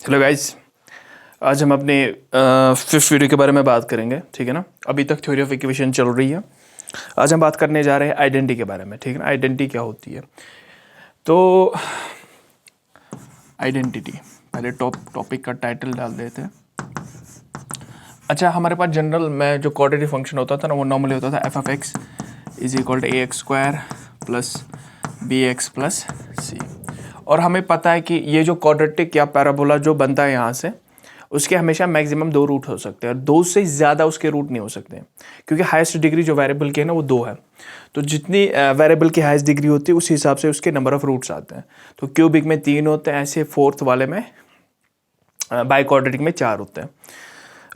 Hello guys, आज हम अपने फिफ्थ वीडियो के बारे में बात करेंगे। ठीक है ना। अभी तक थ्योरी ऑफ इक्वेशन चल रही है। आज हम बात करने जा रहे हैं आइडेंटिटी के बारे में। ठीक है ना। आइडेंटिटी क्या होती है? तो आइडेंटिटी पहले टॉपिक का टाइटल डाल देते हैं। अच्छा, हमारे पास जनरल में जो क्वाड्रेटिक फंक्शन होता था ना, वो नॉर्मली होता था f of x is equal to a x square plus b x plus c. और हमें पता है कि ये जो क्वाड्रेटिक या पैराबोला जो बनता है यहाँ से, उसके हमेशा मैक्सिमम 2 रूट हो सकते हैं और 2 से ज़्यादा उसके रूट नहीं हो सकते हैं, क्योंकि हाईएस्ट डिग्री जो वेरिएबल की है ना वो 2 है। तो जितनी वेरिएबल की हाईएस्ट डिग्री होती है उस हिसाब से उसके नंबर ऑफ रूट्स आते हैं। तो क्यूबिक में 3 होते हैं, ऐसे फोर्थ वाले में बाई क्वाड्रेटिक में 4 होते हैं।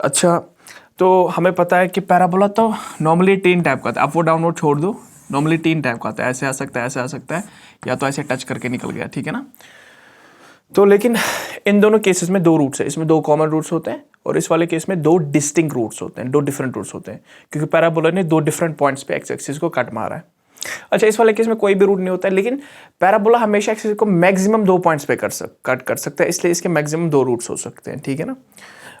अच्छा, तो हमें पता है कि पैराबोला तो नॉर्मली 3 टाइप का आता है। अपवर्ड डाउनवर्ड छोड़ दो, नॉर्मली 3 टाइप का आता है। ऐसे आ सकता है, ऐसे आ सकता है, या तो ऐसे टच करके निकल गया। ठीक है ना। तो लेकिन इन दोनों केसेस में 2 रूट्स है। इसमें 2 कॉमन रूट्स होते हैं और इस वाले केस में 2 डिस्टिंक्ट रूट्स होते हैं, 2 डिफरेंट रूट्स होते हैं, क्योंकि पैराबोला ने 2 डिफरेंट पॉइंट्स पे एक्स एक्सिस को कट मारा है। अच्छा, इस वाले केस में कोई भी रूट नहीं होता है, लेकिन पैराबोला हमेशा एक्सिस को मैक्सिमम 2 पॉइंट्स पे कट कर सकता है, इसलिए इसके मैक्सिमम 2 रूट्स हो सकते हैं। ठीक है ना।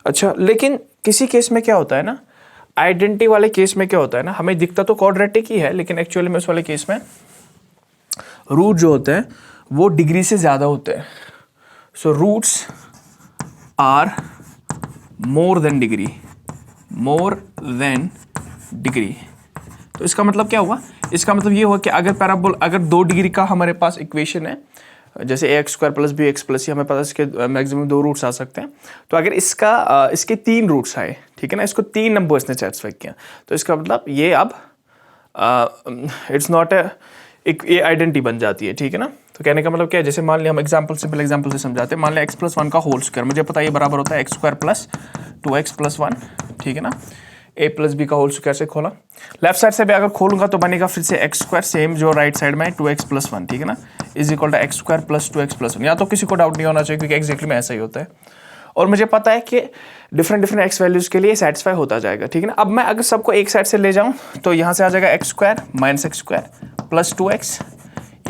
अच्छा, लेकिन किसी केस में क्या होता है ना, आइडेंटिटी वाले केस में क्या होता है ना, हमें दिखता तो क्वाड्रेटिक ही है, लेकिन एक्चुअली में उस वाले केस में रूट जो होते हैं वो डिग्री से ज़्यादा होते हैं। So roots are more than degree, तो इसका मतलब क्या हुआ? इसका मतलब ये हुआ कि अगर 2 डिग्री का हमारे पास इक्वेशन है, जैसे a x square plus b x plus c, हमें पता है इसके मैक्सिमम 2 रूट्स आ सकते हैं। तो अगर इसके 3 रूट्स आए, ठीक है ना, इसको 3 नंबर्स ने सेटिस्फाई किया, तो इसका मतलब ये अब इट्स नॉट ये आइडेंटिटी बन जाती है। ठीक है ना। तो कहने का मतलब क्या है, जैसे मान लिया हम सिंपल एग्जांपल से समझाते हैं। मान लिया x + 1 का होल स्क्वायर, मुझे पता है ये बराबर होता है x² + 2x + 1। ठीक है ना। a + b का होल स्क्वायर से खोला, लेफ्ट साइड से भी अगर खोलूंगा तो बनेगा फिर से x², सेम जो राइट साइड में है 2x + 1। ठीक है ना, is equal to x² + 2x + 1। या तो किसी को डाउट नहीं होना चाहिए, क्योंकि एग्जैक्टली में ऐसा ही होता है। और मुझे पता है कि डिफरेंट एक्स वैल्यूज के लिए सेटिस्फाई होता जाएगा। ठीक है ना। अब मैं अगर सबको एक साइड से ले जाऊं तो यहाँ से आ जाएगा x² - x² + 2x,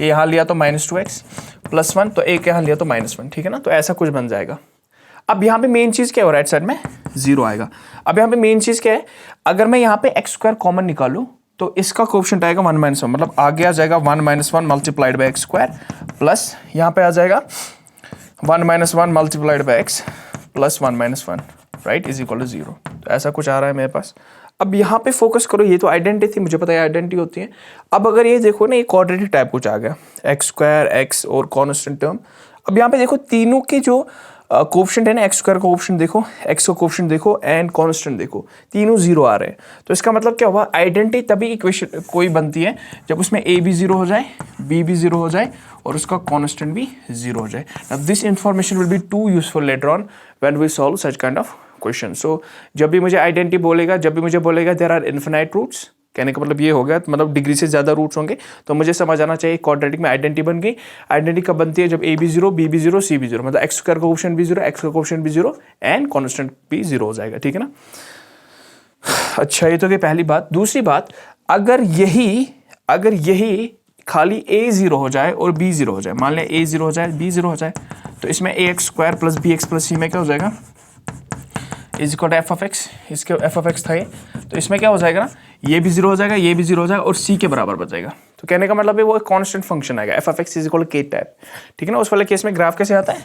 ये यहाँ लिया तो -2x + 1, तो एक यहाँ लिया तो -1। ठीक है ना। तो ऐसा कुछ बन जाएगा। अब यहाँ पे मेन चीज़ क्या है, राइट साइड में 0 आएगा। अब यहाँ पे मेन चीज़ क्या है, अगर मैं यहाँ पे x² कॉमन निकालूं तो इसका कोएफिशिएंट आएगा 1 - 1, मतलब आगे आ जाएगा 1 - 1 × x² प्लस यहाँ पे आ जाएगा 1 - 1 × x plus 1 - 1, right, is equal to 0। तो ऐसा कुछ आ रहा है मेरे पास। अब यहाँ पे फोकस करो, ये तो आइडेंटिटी थी, मुझे पता है आइडेंटिटी होती है। अब अगर ये देखो ना, ये क्वाड्रेटिक टाइप कुछ आ गया, x² x और कॉन्स्टेंट टर्म। अब यहाँ पे देखो तीनों के जो कोएफिशिएंट है ना, x² का कोएफिशिएंट देखो, x का कोएफिशिएंट देखो एंड कांस्टेंट देखो, तीनों 0 आ रहे हैं। तो इसका मतलब क्या हुआ, आइडेंटिटी तभी इक्वेशन कोई बनती है जब उसमें a भी 0 हो जाए, b भी 0 हो जाए और उसका कांस्टेंट भी 0 हो जाए। Now this information will be to useful later on when we solve such kind of question. So जब भी मुझे आइडेंटिटी बोलेगा, जब भी मुझे बोलेगा देयर आर इन्फिनाइट रूट्स, कहने का मतलब ये हो गया, मतलब डिग्री से ज़्यादा रूट्स होंगे, तो मुझे समझ आना चाहिए क्वाड्रेटिक में आइडेंटिटी बन गई। आइडेंटिटी कब बनती है, जब a भी 0, b भी 0, c भी 0, मतलब x² का कोएफिशिएंट भी 0, x का कोएफिशिएंट भी 0 एंड कांस्टेंट भी 0 हो जाएगा। ठीक है ना। अच्छा, ये तो कि पहली बात। दूसरी बात, अगर यही खाली a 0 हो जाए और b 0 हो जाए, मान लें a 0 हो जाए, b 0 हो जाए, तो इसमें ax² + bx + c में क्या हो जाएगा, is equal to f of x, इसके f ऑफ x था ये, तो इसमें क्या हो जाएगा ना, ये भी 0 हो जाएगा, ये भी 0 हो जाएगा और c के बराबर बचेगा। तो कहने का मतलब है वो एक कांस्टेंट फंक्शन आएगा, f of x is equal to k type. ठीक है ना। उस वाले केस में ग्राफ कैसे आता है,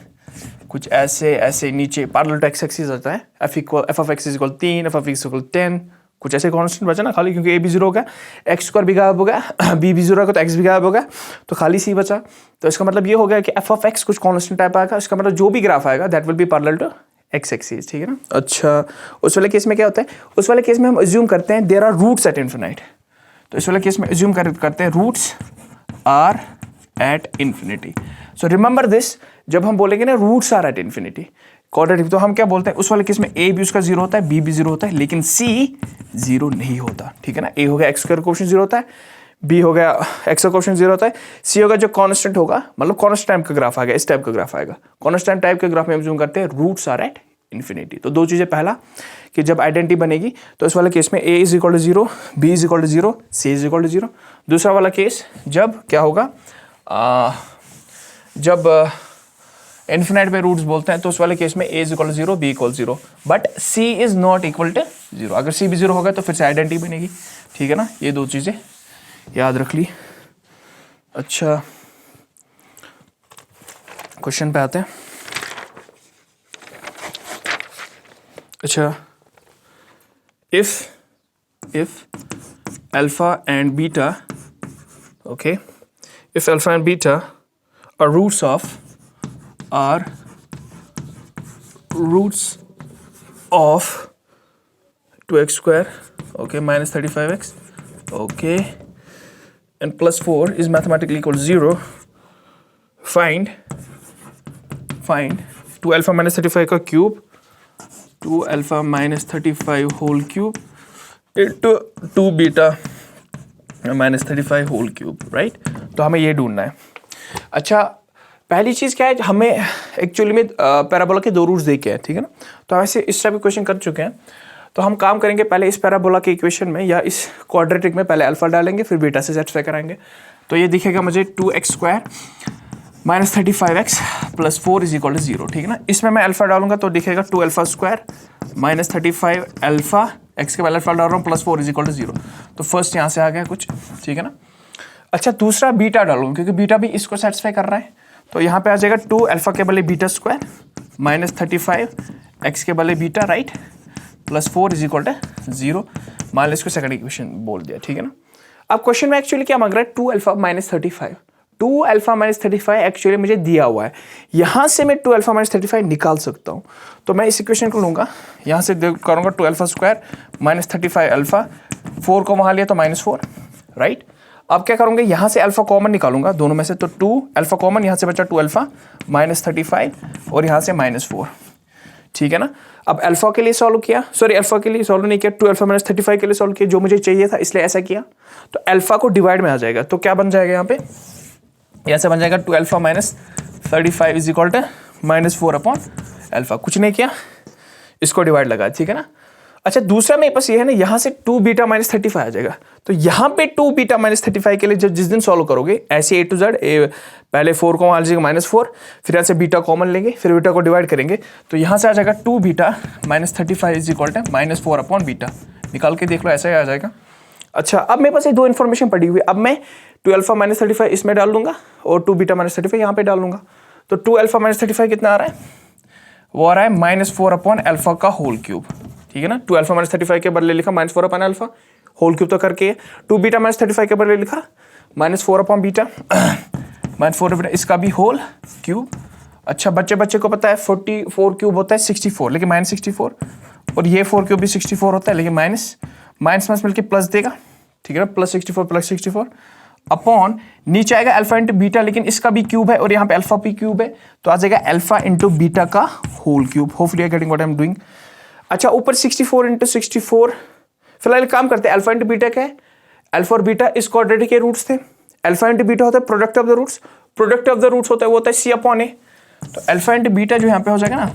कुछ ऐसे नीचे पैरेलल टू x एक्सिस आता है, f of x is equal 3, f of x equal 10, कुछ ऐसे कांस्टेंट बचा ना खाली, क्योंकि a भी 0 हो गया, x² भी गायब हो गया, b भी 0 होगा तो x भी गायब हो गया, तो खाली c बचा। तो इसका मतलब ये हो गया कि f ऑफ x कुछ कांस्टेंट टाइप आएगा। इसका मतलब जो भी ग्राफ आएगा that will be parallel to x axis. ठीक है ना। अच्छा, उस वाले केस में क्या होता है, उस वाले केस में हम अज्यूम करते हैं there are roots at infinite. तो इस वाले केस में अज्यूम करते हैं roots are at infinity. So remember this, जब हम बोलेंगे ना roots are at infinity quadratic, तो हम क्या बोलते हैं, उस वाले केस में a भी उसका 0 होता है, b भी 0 होता है, लेकिन c 0 नहीं होता। ठीक है ना। a हो गया x² का कोएफिशिएंट 0 होता है, b हो गया x का कोएफिशिएंट 0 होता है, c होगा जो कांस्टेंट होगा, मतलब कांस्टेंट टाइप का ग्राफ आ गया, इस टाइप का ग्राफ आएगा। कांस्टेंट टाइप के ग्राफ में हम जूम करते हैं रूट्स आर एट इन्फिनिटी। तो 2 चीजें, पहला कि जब आइडेंटिटी बनेगी तो इस वाले केस में a is equal to 0, b is equal to 0, c is equal to 0। दूसरा वाला केस जब क्या होगा, जब इन्फिनाइट पे रूट्स बोलते हैं, तो उस वाले केस में a is equal to 0, b equal 0, but c is not equal to 0। अगर c भी 0 होगा तो फिर से आइडेंटिटी बनेगी, ठीक है ना। ये दो चीज़ें याद रख ली। अच्छा, क्वेश्चन पे आते हैं। अच्छा, if alpha and beta, okay, if alpha and beta are roots of 2x square, okay, minus 35x, okay, and plus 4 is mathematically equal to 0, find 2 alpha minus 35 का cube, 2 alpha minus 35 whole cube into 2 beta minus 35 whole cube, right. तो हमें ये ढूंढना है। अच्छा, पहली चीज़ क्या है, हमें एक्चुअली में पैराबोला के दो रूट्स देखे हैं, ठीक है ना। तो हम ऐसे इस टाइप के क्वेश्चन कर चुके हैं। तो हम काम करेंगे, पहले इस पैराबोला के इक्वेशन में या इस क्वाड्रेटिक में पहले अल्फा डालेंगे, फिर बीटा से सेटिस्फाई कराएंगे। तो ये दिखेगा मुझे 2x square minus 35x plus 4 is equal to 0, ठीक है ना। इसमें मैं अल्फा डालूंगा तो दिखेगा 2 alpha square minus 35 alpha, x के पहले अल्फा डाल रहा हूँ, प्लस 4 इज इक्वल टू 0। तो फर्स्ट यहाँ से आ गया कुछ, ठीक है ना। अच्छा, दूसरा बीटा डालूंगा क्योंकि बीटा भी इसको सेटिस्फाई कर रहा है। तो यहाँ पे आ जाएगा 2 अल्फा के बले बीटा स्क्वायर माइनस 35 एक्स के बले beta, right, plus 4 is equal to 0। मान लो इसको सेकंड इक्वेशन बोल दिया, ठीक है ना। अब क्वेश्चन में एक्चुअली क्या मांग रहा है, 2 alpha minus 35। 2 alpha minus 35 actually मुझे दिया हुआ है, यहाँ से मैं 2 अल्फा माइनस 35 निकाल सकता हूँ। तो मैं इस इक्वेशन को लूँगा, यहाँ से करूँगा 2 अल्फा स्क्वायर माइनस 35 अल्फा, 4 को वहाँ लिया तो -4, राइट। अब क्या करूँगा, यहाँ से अल्फा कॉमन निकालूंगा दोनों में से, तो 2 अल्फा कॉमन, यहाँ से बचा 2 अल्फा माइनस 35 और यहाँ से -4, ठीक है ना। अब अल्फा के लिए सॉल्व किया, सॉरी अल्फा के लिए सॉल्व नहीं किया, 2 अल्फा माइनस 35 के लिए सॉल्व किया, जो मुझे चाहिए था इसलिए ऐसा किया। तो अल्फा को डिवाइड में आ जाएगा, तो क्या बन जाएगा यहाँ पे, यहाँ से बन जाएगा 2 alpha minus 35 is equal to -4 upon alpha. कुछ नहीं किया, इसको डिवाइड लगा, ठीक है ना। अच्छा, दूसरा मेरे पास ये है ना, यहाँ से 2 बीटा माइनस 35 आ जाएगा। तो यहाँ पे 2 बीटा माइनस 35 के लिए जब जिस दिन सॉल्व करोगे ऐसे A to Z, पहले 4 को मान लीजिएगा -4, फिर यहाँ से बीटा कॉमन लेंगे, फिर बीटा को डिवाइड करेंगे, तो यहाँ से आ जाएगा 2 beta minus 35 is equal to -4 upon beta. निकाल के देख लो, ऐसा ही आ जाएगा। अच्छा, अब मेरे पास ये दो इन्फॉर्मेशन पड़ी हुई है। अब मैं 2 अल्फा माइनस 35 इसमें डाल दूंगा और 2 बीटा माइनस 35 यहाँ पे डाल दूंगा। तो 2 अल्फा माइनस 35 कितना आ रहा है, वो आ रहा है -4 अपॉन अल्फा का होल क्यूब, ठीक है ना। 2 अल्फा माइनस 35 के बदले लिखा -4 अपॉन अल्फा, होल क्यूब तो करके 2 बीटा माइनस 35 के बदले लिखा -4 अपॉन बीटा, -4 बीटा, इसका भी होल क्यूब। अच्छा, बच्चे को पता है 44 क्यूब होता है 64, लेकिन -64, और ये 4 क्यूब भी 64 होता है, लेकिन माइनस मिलकर प्लस देगा, ठीक है ना, +64 अपॉन नीचे आएगा अल्फा इंटू बीटा, लेकिन इसका भी क्यूब है और यहाँ पे अल्फा भी क्यूब है, तो आ जाएगा अल्फा इंटू बीटा का whole cube. Hopefully I getting what I am doing. अच्छा, ऊपर 64 इंटू 64, फिलहाल काम करते हैं। अल्फा इंटू बीटा क्या है, अल्फा और बीटा इस क्वाड्रेटिक के रूट्स थे। अल्फा इंटू बीटा होता है product of the roots, product of the roots होता है वो होता है C अपॉन A। तो अल्फा इंटू बीटा जो यहाँ पे हो जाएगा ना,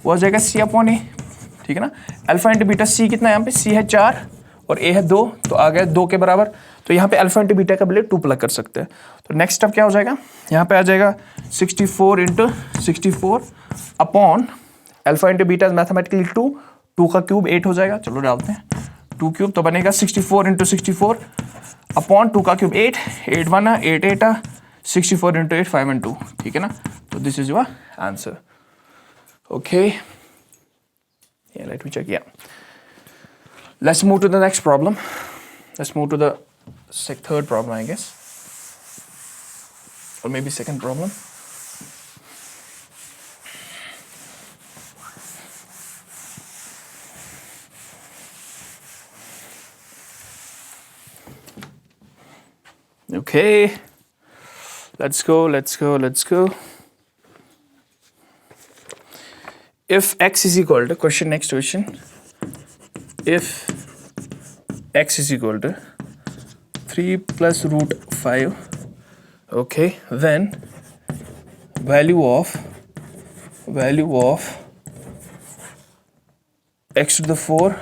वो हो जाएगा C अपॉन A, ठीक है ना। अल्फा इंटू बीटा C कितना है, यहाँ पे C है 4 और A है 2, तो आ गया 2 के बराबर। तो यहाँ पे अल्फा इंटू बीटा का बदले 2 प्लग कर सकते हैं। तो नेक्स्ट स्टेप क्या हो जाएगा, यहाँ पे आ जाएगा 64 into 64 upon alpha into beta mathematically 2 का क्यूब 8 हो जाएगा। चलो डालते हैं 2 क्यूब, तो बनेगा 64 इंटू 64 अपॉन 2 का क्यूब 8, 8 1 8 8 64 इंटू 8 5 and 2, ठीक है ना। तो this is your answer. Okay, let me check, या let's move to the next problem. Let's move to the third problem, I guess, or maybe second problem. Okay, let's go. If x is equal to, next question, if x is equal to 3 plus root 5, okay, then value of x to the 4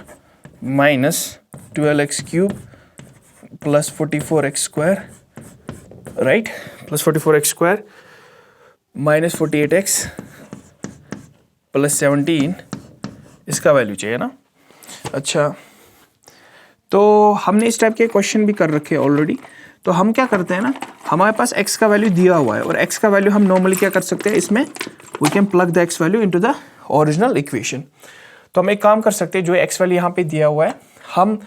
minus 12x cube plus 44x square, right, plus 44x square minus 48x plus 17 इसका value चाहिए ना। अच्छा, तो हमने इस type के question भी कर रखे हैं ऑलरेडी। तो हम क्या करते हैं ना, हमारे पास x का वैल्यू दिया हुआ है और x का वैल्यू हम नॉर्मली क्या कर सकते हैं, इसमें we can plug the x value into the original equation. तो हम एक काम कर सकते हैं, जो x वैल्यू यहाँ पे दिया हुआ है, हम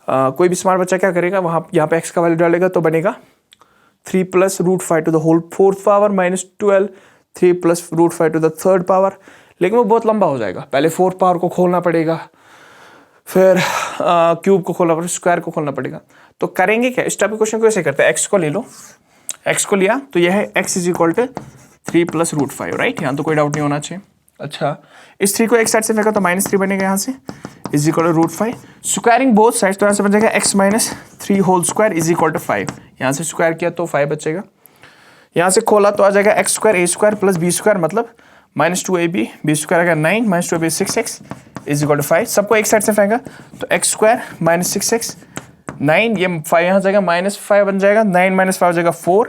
कोई भी स्मार्ट बच्चा क्या करेगा, वहाँ यहाँ पे x का वैल्यू डालेगा तो बनेगा 3 + √5 to the whole 4th power -12, 3 + √5 to the 3rd power. लेकिन वो बहुत लंबा हो जाएगा, पहले 4th पावर को खोलना पड़ेगा, फिर क्यूब को खोलना पड़ेगा, स्क्वायर को खोलना पड़ेगा। तो करेंगे क्या, इस टाइप के क्वेश्चन को ऐसे करते हैं, x को ले लो, x को लिया तो यह है x = 3 + √5, राइट। यहाँ तो कोई डाउट नहीं होना चाहिए। अच्छा, इस 3 को एक साइड से फेंका तो -3 बनेगा यहाँ से, = √5। स्क्वायरिंग बोथ साइड, तो यहाँ से बन जाएगा x - 3 होल स्क्वायर = 5। यहाँ से स्क्वायर किया तो 5 बचेगा। यहाँ से खोला तो आ जाएगा x² a² + b² मतलब -2ab, b² आ गया 9, -2ab 6x = 5। सबको एक साइड से फेंका तो x² - 6x 9, ये 5 यहाँ जाएगा, -5 बन जाएगा, 9 - 5 हो जाएगा 4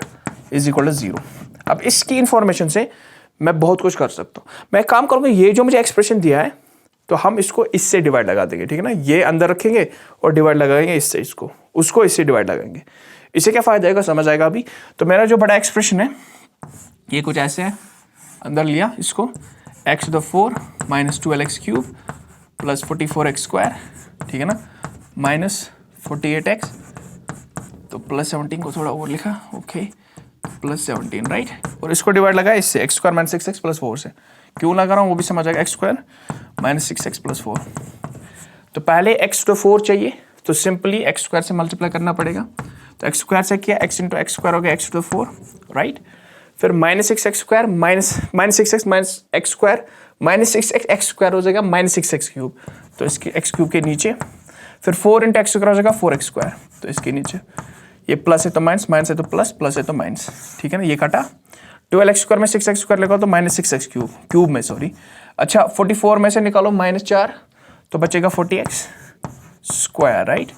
= 0। अब इसकी इंफॉर्मेशन से मैं बहुत कुछ कर सकता हूँ। मैं एक काम करूँगा, ये जो मुझे एक्सप्रेशन दिया है तो हम इसको इससे डिवाइड लगा देंगे, ठीक है ना। ये अंदर रखेंगे और डिवाइड लगाएंगे इससे, इसको उसको इससे डिवाइड लगाएंगे। इससे क्या फ़ायदा आएगा समझ आएगा अभी। तो मेरा जो बड़ा एक्सप्रेशन है ये कुछ ऐसे है, अंदर लिया इसको x⁴ - 12x³ + 44x², ठीक है ना, -48x, तो +17 को थोड़ा और लिखा, ओके, +17, राइट। और इसको डिवाइड लगा इससे x² - 6x + 4 से। क्यों लगा रहा हूँ वो भी समझ आएगा, x² - 6x + 4। तो पहले x⁴ चाहिए तो सिंपली x² से मल्टीप्लाई करना पड़ेगा। तो x² से किया, x × x² हो गया x⁴, राइट। फिर -6x² -6x -x² x² हो जाएगा -6x³ तो इसके x³ के नीचे, फिर 4 × x² हो जाएगा 4x², तो इसके नीचे ये प्लस है तो माइनस, माइनस है तो प्लस, प्लस है तो माइनस, ठीक है ना। ये काटा 12x² में 6x² लगा तो -6x³ क्यूब में, सॉरी। अच्छा, 44 में से निकालो -4 तो बचेगा 40x², राइट।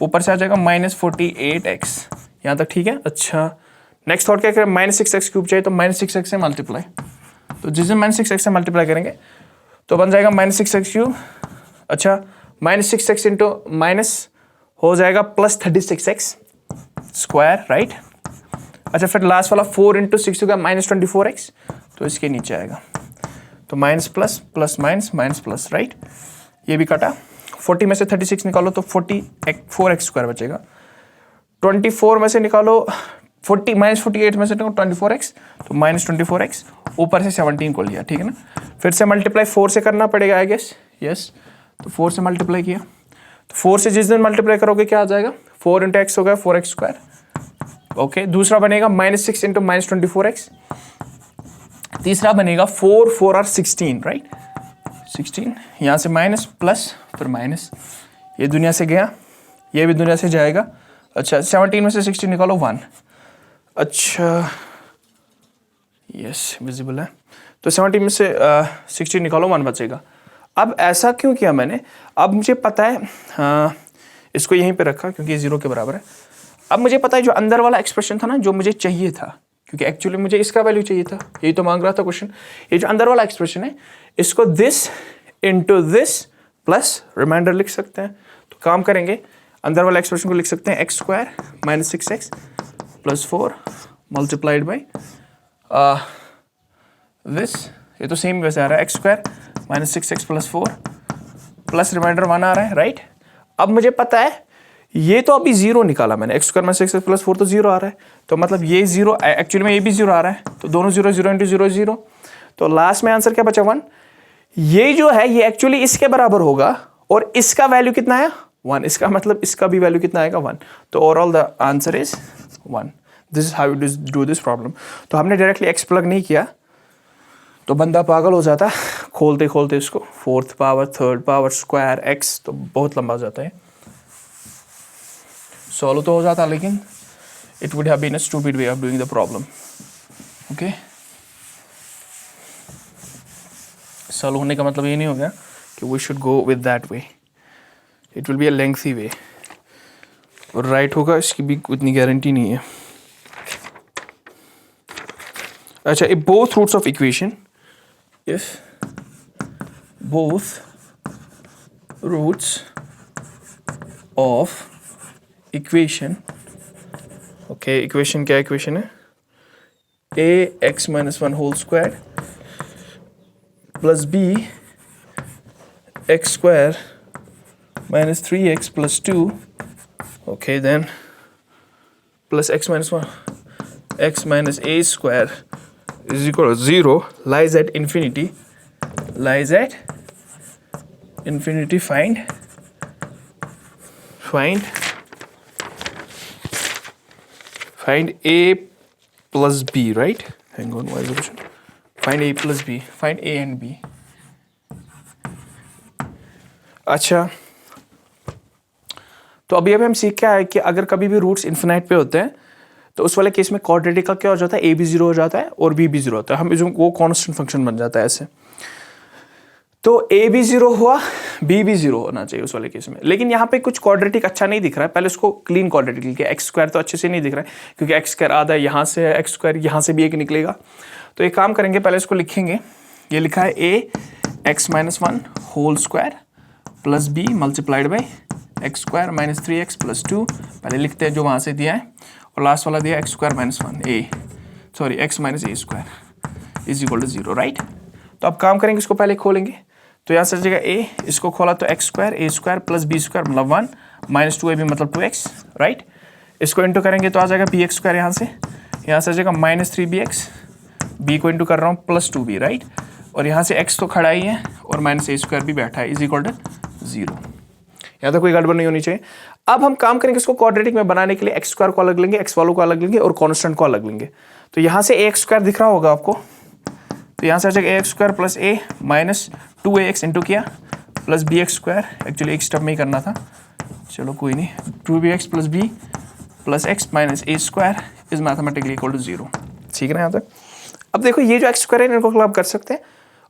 ऊपर से आ जाएगा -48x, यहाँ तक ठीक है। अच्छा, नेक्स्ट थॉट क्या करें, -6x³ चाहिए तो -6x से मल्टीप्लाई, तो जिस दिन -6x से मल्टीप्लाई करेंगे तो बन जाएगा -6x³। अच्छा, -6x इंटू माइनस हो जाएगा +36x², राइट। अच्छा, फिर लास्ट वाला 4 × 6 होगा -24x, तो इसके नीचे आएगा, तो minus plus plus minus minus plus, right. ये भी काटा, 40 में से 36 निकालो तो 4x² बचेगा। 24 में से निकालो 48 में से निकालो 24x, तो -24x, ऊपर से 17 को लिया, ठीक है ना। फिर से मल्टीप्लाई 4 से करना पड़ेगा आई गेस, यस। तो 4 से मल्टीप्लाई किया, तो 4 से जिस दिन मल्टीप्लाई करोगे क्या आ जाएगा, 4 × x हो गया 4x², ओके। दूसरा बनेगा -6 × -24x, तीसरा बनेगा 4 आर 16, राइट, 16। यहाँ से माइनस प्लस फिर माइनस, ये दुनिया से गया, ये भी दुनिया से जाएगा। अच्छा, 17 में से 16 निकालो 1, अच्छा यस विजिबल है, तो 17 में से 16 निकालो 1 बचेगा। अब ऐसा क्यों किया मैंने, अब मुझे पता है, इसको यहीं पे रखा क्योंकि 0 के बराबर है। अब मुझे पता है जो अंदर वाला एक्सप्रेशन था ना, जो मुझे चाहिए था, क्योंकि एक्चुअली मुझे इसका वैल्यू चाहिए था, यही तो मांग रहा था क्वेश्चन। ये जो अंदर वाला एक्सप्रेशन है, इसको this into this plus reminder लिख सकते हैं। तो काम करेंगे, अंदर वाला एक्सप्रेशन को लिख सकते हैं x² - 6x + 4 multiplied by this, ये तो सेम वैसे आ रहा है, x² - 6x + 4 प्लस रिमाइंडर 1 आ रहा है, राइट। अब मुझे पता है ये तो अभी 0 निकाला मैंने, x² - 6x + 4 तो 0 आ रहा है, तो मतलब ये 0, एक्चुअली में ये भी 0 आ रहा है, तो दोनों 0, 0 × 0 0, तो लास्ट में आंसर क्या बचा 1। ये जो है ये एक्चुअली इसके बराबर होगा और इसका वैल्यू कितना है 1, इसका मतलब इसका भी वैल्यू कितना आएगा 1, तो overall the answer is 1। This is how you do this problem. तो हमने डायरेक्टली x प्लग नहीं किया तो बंदा पागल हो जाता खोलते खोलते इसको, 4th power 3rd power square x, तो बहुत लंबा हो जाता है। सॉल्व तो हो जाता लेकिन it would have been a stupid way of doing the problem, okay. Solve होने का मतलब ये नहीं हो गया कि we should go with that way, it will be a lengthy way, और राइट होगा इसकी भी उतनी गारंटी नहीं है। अच्छा, if both roots of equation, if both roots of equation, okay, equation क्या equation है, ax minus 1 whole squared plus b x square minus 3x plus 2, okay, then plus x minus 1 x minus a square is equal to 0 lies at infinity, find a plus b, right? Hang on, why is the question? Find a plus b, find a and b. अच्छा, तो अभी हम सीख क्या है कि अगर कभी भी रूट्स इन्फिनाइट पे होते हैं तो उस वाले केस में क्वाड्रेटिक का क्या हो जाता है, ए भी 0 हो जाता है और बी भी 0 होता है, हम इसमें वो कांस्टेंट फंक्शन बन जाता है ऐसे। तो ए भी 0 हुआ, बी भी 0 होना चाहिए उस वाले केस में। लेकिन यहाँ पे कुछ क्वाड्रेटिक अच्छा नहीं दिख रहा है, पहले उसको क्लीन क्वाड्रेटिक लिखिए। एक्स स्क्वायर तो अच्छे से नहीं दिख रहा है क्योंकि एक्स स्क्वायर आधा है, यहाँ से एक्स स्क्वायर, यहाँ से भी एक निकलेगा। तो एक काम करेंगे, पहले इसको लिखेंगे, ये लिखा है a x minus 1 whole square plus b multiplied by x square minus 3x plus 2, पहले लिखते हैं जो वहाँ से दिया है, और लास्ट वाला दिया x square minus 1 x minus a square is equal to 0, right. तो अब काम करेंगे, इसको पहले खोलेंगे, तो यहाँ से जगह ए, इसको खोला तो एक्स स्क्वायर ए स्क्वायर प्लस बी स्क्वायर मतलब 1 माइनस 2ab मतलब 2x, राइट। इसको इंटू करेंगे तो आ जाएगा बी एक्स स्क्वायर, यहाँ से आ जाएगा माइनस 3bx, बी को इंटू कर रहा हूँ प्लस 2b, राइट, और यहाँ से x तो खड़ा ही है और माइनस ए स्क्वायर भी बैठा है इज इक्वल टू 0। यहाँ तो कोई गड़बड़ नहीं होनी चाहिए। अब हम काम करेंगे, इसको क्वाड्रेटिक में बनाने के लिए एक्स स्क्वायर को अलग लेंगे, एक्स वालों को अलग लेंगे और कांस्टेंट को अलग लेंगे। तो यहाँ से एक्स स्क्वायर दिख रहा होगा आपको, तो यहाँ से आ जाएगा x square plus a minus 2ax into किया plus b x square, actually एक स्टेप में ही करना था, चलो कोई नहीं, 2bx plus b plus x minus a square is mathematically equal to 0, ठीक है ना यहाँ तक। अब देखो ये जो एक्स स्क्वायर है इनको क्लब कर सकते हैं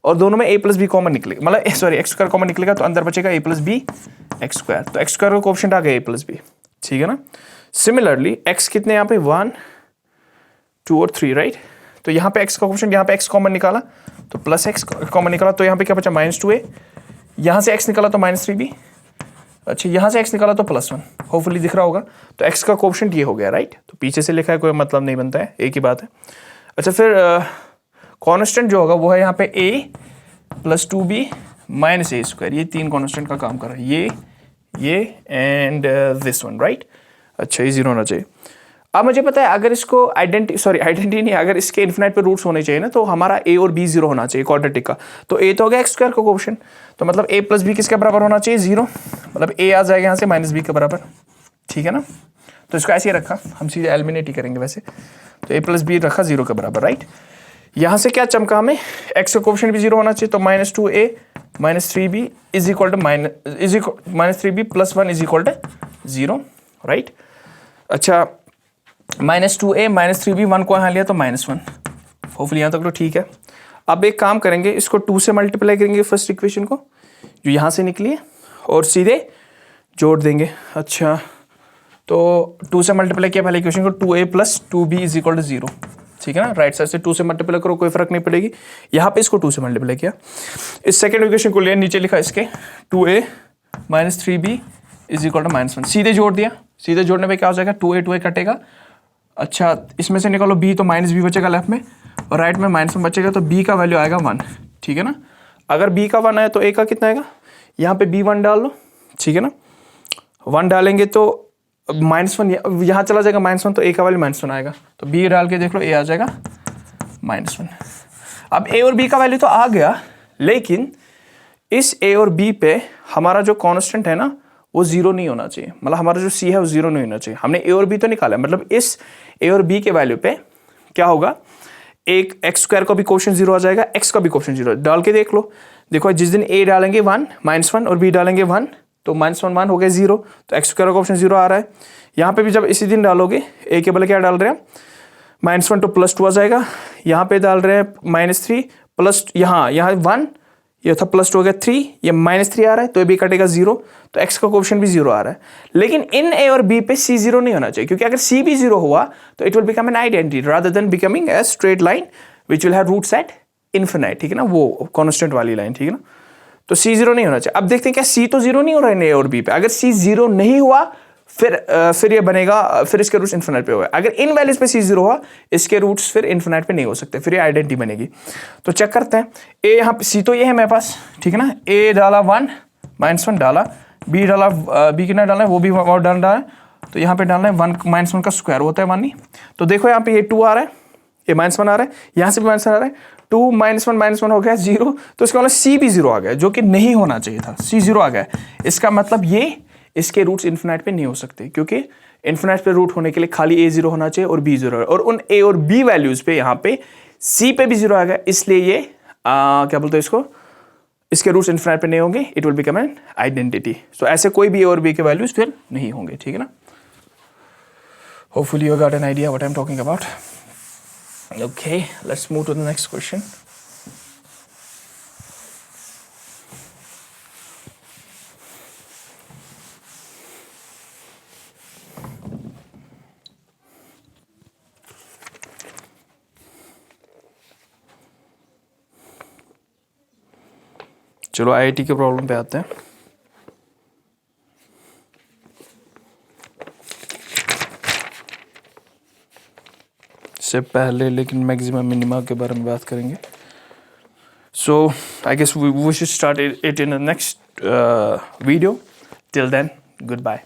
और दोनों में a प्लस बी कॉमन निकलेगा, मतलब सॉरी एक्स स्क्वायर कॉमन निकलेगा तो अंदर बचेगा a plus b x square, तो एक्स स्क्वायर का कोएफिशिएंट आ गया a प्लस बी, ठीक है ना। सिमिलरली x कितने यहाँ पे 1 2 और 3, राइट। तो यहाँ पे x का कोएफिशिएंट, यहाँ पे x कॉमन निकाला तो प्लस x कॉमन निकाला तो यहाँ पे क्या बचा माइनस 2a, यहाँ से x निकाला तो माइनस 3b, अच्छा यहाँ से x निकाला तो प्लस 1, होपफुली दिख रहा होगा। तो x का कोएफिशिएंट ये हो गया, राइट। तो पीछे से लिखा है कोई मतलब नहीं बनता है, एक ही बात है। अच्छा फिर कांस्टेंट जो होगा वो है यहाँ पे a plus 2b minus a square, ये 3 कांस्टेंट का काम कर रहा है, ये एंड दिस वन, राइट। अच्छा ये 0 होना चाहिए। अब मुझे पता है अगर इसको आइडेंटिटी नहीं, अगर इसके इन्फिनाइट पे रूट्स होने चाहिए ना, तो हमारा a और b 0 होना चाहिए क्वाड्रेटिक का। तो a तो हो गया एक्स स्क्वायर का कोएफिशिएंट, तो मतलब a प्लस बी किसके बराबर होना चाहिए 0, मतलब a आ जाएगा यहाँ से माइनस बी के बराबर, ठीक है ना। तो इसको ऐसे ही रखा, हम सीधे एलिमिनेट ही करेंगे वैसे, तो a प्लस बी रखा 0 के बराबर, राइट। यहाँ से क्या चमका हमें, x का कोएफिशिएंट भी 0 होना चाहिए, तो minus 2a minus 3b is equal to minus 3b plus 1 is equal to 0, right. अच्छा माइनस 2a माइनस 3b 1 को यहाँ लिया तो माइनस 1, होपफुली यहाँ तक तो ठीक है। अब एक काम करेंगे, इसको 2 से मल्टीप्लाई करेंगे फर्स्ट इक्वेशन को जो यहाँ से निकली है और सीधे जोड़ देंगे। अच्छा तो 2 से मल्टीप्लाई किया पहले इक्वेशन को, 2a plus 2b is equal to 0, ठीक है ना। राइट साइड से 2 से मल्टीप्लाई करो, कोई फर्क नहीं पड़ेगी। यहाँ पे इसको 2 से मल्टीप्लाई किया, इस सेकंड इक्वेशन को लिया, नीचे लिखा इसके 2a minus 3b is equal to minus 1, सीधे जोड़ दिया। सीधे जोड़ने पे क्या हो जाएगा, 2a कटेगा, अच्छा इसमें से निकालो b तो माइनस b बचेगा लेफ्ट में और राइट में माइनस 1 बचेगा, तो b का वैल्यू आएगा 1, ठीक है ना। अगर b का 1 आया तो a का कितना आएगा, यहाँ पे b 1 डाल लो, ठीक है ना। 1 डालेंगे तो -1 यहाँ चला जाएगा -1, तो a का वैल्यू -1 आएगा, तो b डाल के देख लो a आ जाएगा -1। अब a और b का वैल्यू तो आ गया, लेकिन इस a और b पे हमारा जो कांस्टेंट है ना वो 0 नहीं होना चाहिए, मतलब हमारा जो c है वो 0 नहीं होना चाहिए। हमने a और b तो निकाला है, मतलब इस a और b के वैल्यू पे क्या होगा, एक एक्स स्क्वायर का भी कोएफिशिएंट 0 आ जाएगा, x का भी कोएफिशिएंट 0 डाल के देख लो। देखो जिस दिन a डालेंगे 1 -1 और b डालेंगे 1 तो -1 हो गया 0, तो एक्स स्क्वायर का कोएफिशिएंट 0 आ रहा है। यहाँ पे भी जब इसी दिन डालोगे a के बदले क्या डाल रहे हैं -1 तो +2 आ जाएगा, यहाँ पे डाल रहे हैं -3 प्लस यहाँ 1, ये था +2 हो गया 3, ये -3 आ रहा है तो ये भी कटेगा 0, तो x का कोएफिशिएंट भी 0 आ रहा है। लेकिन इन a और b पे c 0 नहीं होना चाहिए, क्योंकि अगर c भी 0 हुआ तो it will become an identity rather than becoming a straight line which will have roots at infinite, ठीक है ना, वो कांस्टेंट वाली लाइन, ठीक है ना। तो C 0 नहीं होना चाहिए। अब देखते हैं क्या C तो 0 नहीं हो रहा है A और B पे। अगर C 0 नहीं हुआ फिर ये बनेगा, फिर इसके रूट्स इन्फिनाइट पे होगा। अगर इन वैल्यूज पे C 0 हुआ, इसके रूट्स फिर इन्फिनाइट पे नहीं हो सकते, फिर ये आइडेंटिटी बनेगी। तो चेक करते हैं। A यहाँ पे C तो ये है मेरे पास, ठीक है ना। A डाला 1 -1 डाला, B डाला, B कितना डालना है वो भी डालना है। तो यहाँ पे डालना है 1 -1 का स्क्वायर होता है 1 ही। तो देखो यहाँ पे ये 2 आ रहा है, ये -1 आ रहा है, यहाँ से भी -1 आ रहा है। 2 -1 हो गया 0, तो इसका मतलब C भी 0 आ गया, जो कि नहीं होना चाहिए था। C 0 आ गया, इसका मतलब ये इसके रूट्स इन्फिनाइट पे नहीं हो सकते, क्योंकि इन्फिनाइट पे रूट होने के लिए खाली A 0 होना चाहिए और B 0, और उन A और B वैल्यूज पे यहाँ पे C पे भी 0 आ गया, इसलिए ये क्या बोलते हैं इसको, इसके रूट्स इन्फिनाइट पे नहीं होंगे, it will become an identity. So ऐसे कोई भी A और B के वैल्यूज फिर नहीं होंगे, ठीक है ना। Hopefully you got an idea what I am talking about. Okay, let's move to the next question. चलो IIT के प्रॉब्लम पे आते हैं। इससे पहले लेकिन मैक्सिमम मिनिमा के बारे में बात करेंगे। So I guess we should start it in the next video. Till then, goodbye.